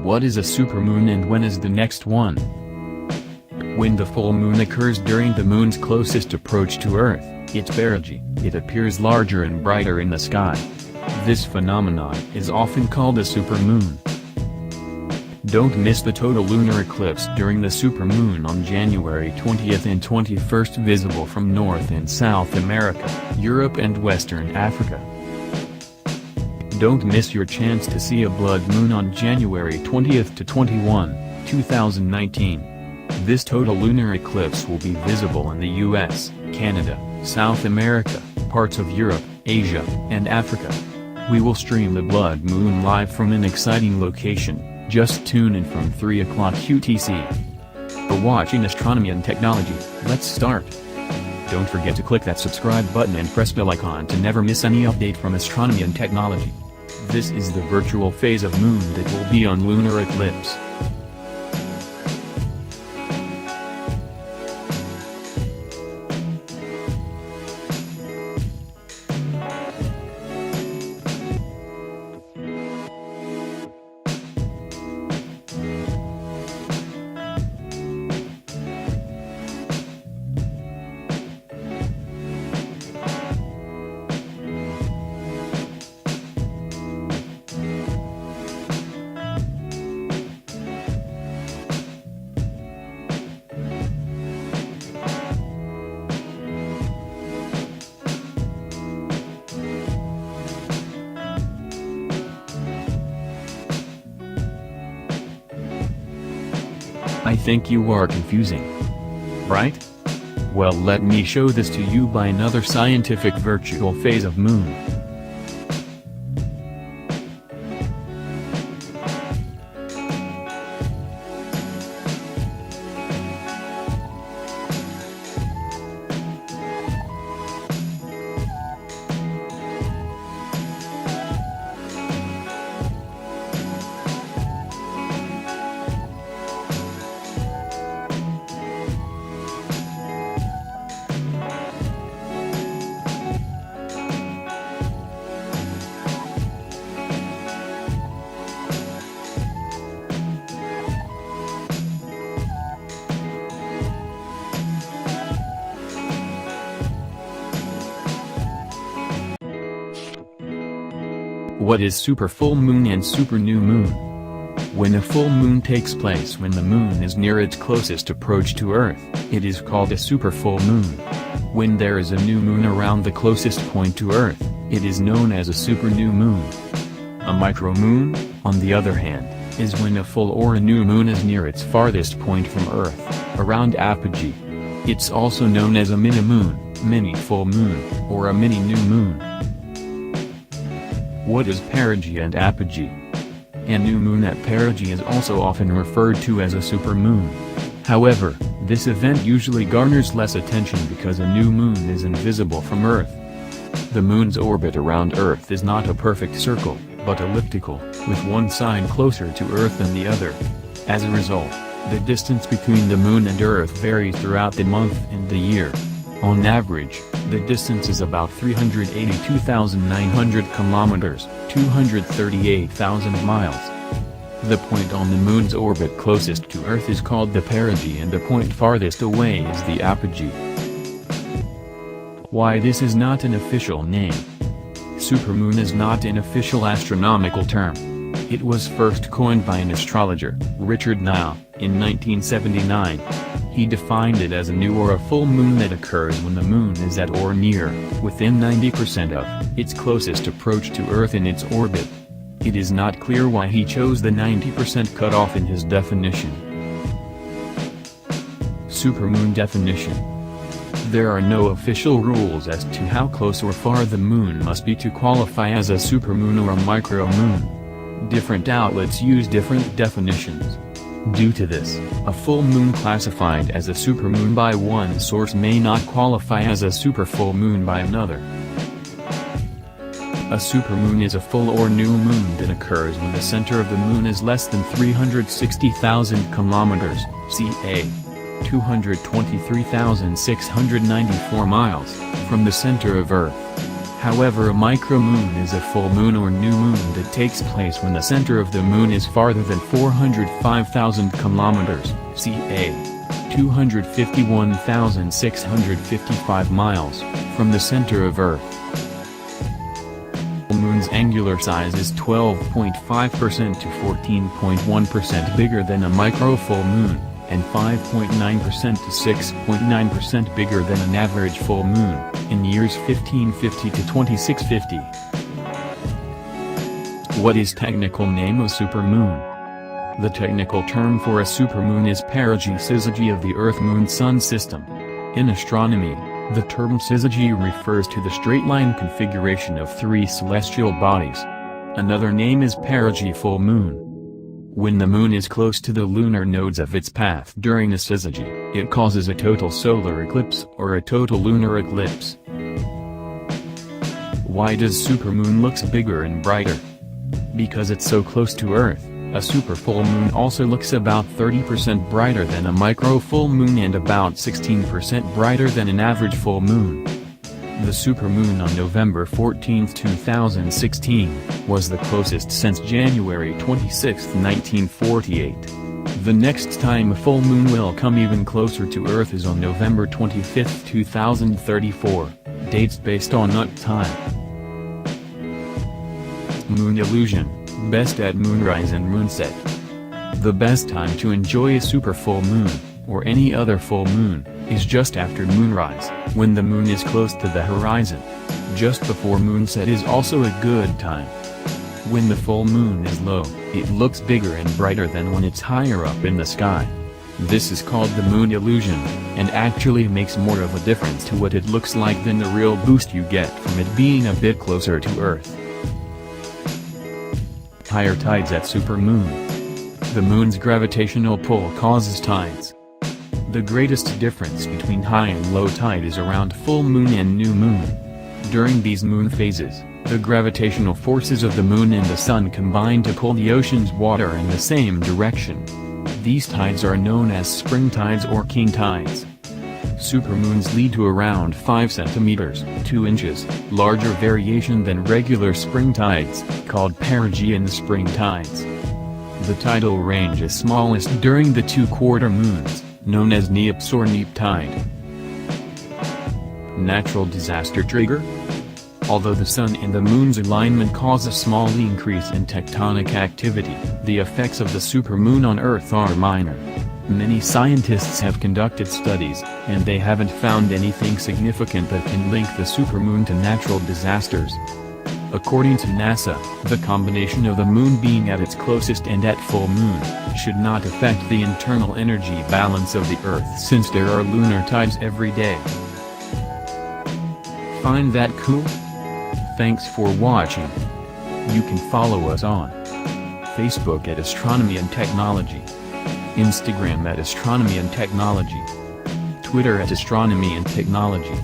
What is a supermoon and when is the next one? When the full moon occurs during the moon's closest approach to Earth, its perigee, it appears larger and brighter in the sky. This phenomenon is often called a supermoon. Don't miss the total lunar eclipse during the supermoon on January 20th and 21st, visible from North and South America, Europe and Western Africa. Don't miss your chance to see a blood moon on January 20th to 21, 2019. This total lunar eclipse will be visible in the US, Canada, South America, parts of Europe, Asia, and Africa. We will stream the blood moon live from an exciting location. Just tune in from 3 o'clock UTC. For watching Astronomy and Technology, let's start. Don't forget to click that subscribe button and press bell icon to never miss any update from Astronomy and Technology. This is the virtual phase of moon that will be on lunar eclipse. I think you are confusing, right? Well, let me show this to you by another scientific virtual phase of moon. What is super full moon and super new moon? When a full moon takes place when the moon is near its closest approach to Earth, it is called a super full moon. When there is a new moon around the closest point to Earth, it is known as a super new moon. A micromoon, on the other hand, is when a full or a new moon is near its farthest point from Earth, around apogee. It's also known as a mini-moon, mini-full moon, or a mini-new moon. What is perigee and apogee? A new moon at perigee is also often referred to as a supermoon. However, this event usually garners less attention because a new moon is invisible from Earth. The moon's orbit around Earth is not a perfect circle, but elliptical, with one side closer to Earth than the other. As a result, the distance between the moon and Earth varies throughout the month and the year. On average, the distance is about 382,900 kilometers, 238,000 miles. The point on the moon's orbit closest to Earth is called the perigee and the point farthest away is the apogee. Why this is not an official name? Supermoon is not an official astronomical term. It was first coined by an astrologer, Richard Nile, in 1979. He defined it as a new or a full moon that occurs when the moon is at or near, within 90% of, its closest approach to Earth in its orbit. It is not clear why he chose the 90% cutoff in his definition. Supermoon definition. There are no official rules as to how close or far the moon must be to qualify as a supermoon or a micromoon. Different outlets use different definitions. Due to this, a full moon classified as a supermoon by one source may not qualify as a superfull moon by another. A supermoon is a full or new moon that occurs when the center of the moon is less than 360,000 kilometers, ca. 223,694 miles, from the center of Earth. However, a micromoon is a full moon or new moon that takes place when the center of the moon is farther than 405,000 kilometers, ca. 251,655 miles, from the center of Earth. The moon's angular size is 12.5% to 14.1% bigger than a micro-full moon, and 5.9% to 6.9% bigger than an average full moon, in years 1550 to 2650. What is technical name of supermoon? The technical term for a supermoon is perigee syzygy of the Earth-Moon-Sun system. In astronomy, the term syzygy refers to the straight-line configuration of three celestial bodies. Another name is perigee full moon. When the moon is close to the lunar nodes of its path during a syzygy, it causes a total solar eclipse or a total lunar eclipse. Why does supermoon looks bigger and brighter? Because it's so close to Earth. A super full moon also looks about 30% brighter than a micro full moon and about 16% brighter than an average full moon. The supermoon on November 14, 2016, was the closest since January 26, 1948. The next time a full moon will come even closer to Earth is on November 25, 2034, dates based on nut time. Moon illusion. Best at moonrise and moonset. The best time to enjoy a super full moon, or any other full moon, is just after moonrise, when the moon is close to the horizon. Just before moonset is also a good time. When the full moon is low, it looks bigger and brighter than when it's higher up in the sky. This is called the moon illusion, and actually makes more of a difference to what it looks like than the real boost you get from it being a bit closer to Earth. Higher tides at supermoon. The moon's gravitational pull causes tides. The greatest difference between high and low tide is around full moon and new moon. During these moon phases, the gravitational forces of the moon and the sun combine to pull the ocean's water in the same direction. These tides are known as spring tides or king tides. Supermoons lead to around 5 centimeters, 2 inches, larger variation than regular spring tides, called perigee in the spring tides. The tidal range is smallest during the 2 quarter moons, known as neaps or neap tide. Natural disaster trigger? Although the sun and the moon's alignment cause a small increase in tectonic activity, the effects of the supermoon on Earth are minor. Many scientists have conducted studies, and they haven't found anything significant that can link the supermoon to natural disasters. According to NASA, the combination of the moon being at its closest and at full moon should not affect the internal energy balance of the Earth since there are lunar tides every day. Find that cool? Thanks for watching. You can follow us on Facebook at Astronomy and Technology, Instagram at Astronomy and Technology, Twitter at Astronomy and Technology.